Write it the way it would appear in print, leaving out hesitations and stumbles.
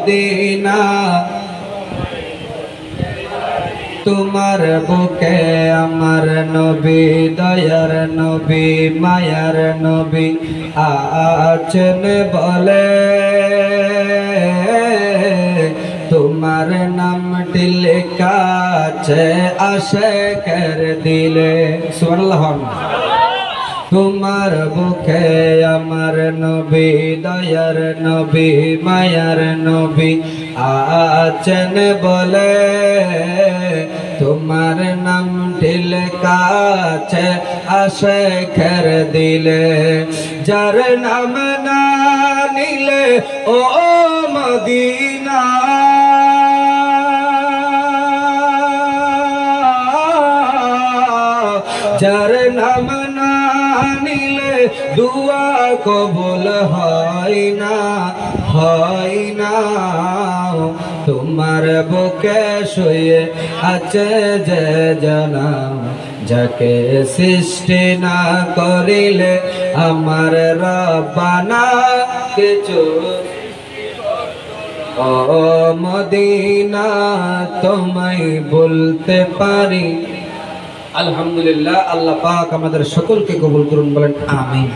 Medina তোমার বুকে আমার নবী দয়ার নবী মায়ার নবী আছেন বলে তোমার নামটি লেখা আছে আশিকের দিলে সুবহানাল্লাহ তোমার বুকে আমার নবী দয়ার নবী মায়ার নবী আছেন বলে তোমার নামটি লেখা আছে আশিকের দিলে যার নাম না নিলে ও মদিনা যার নাম না নিলে দুয়া কবুল হয় না তোমার বুকে শুয়ে আছে যে জানাম যাকে সৃষ্টি না করিলে আমার রব্বানা কিছু ও মদিনা তোমায় বলতে পারি আলহামদুলিল্লাহ। আল্লাহ পাক আমাদের সকলকে কবুল করুন বলেন আমিন।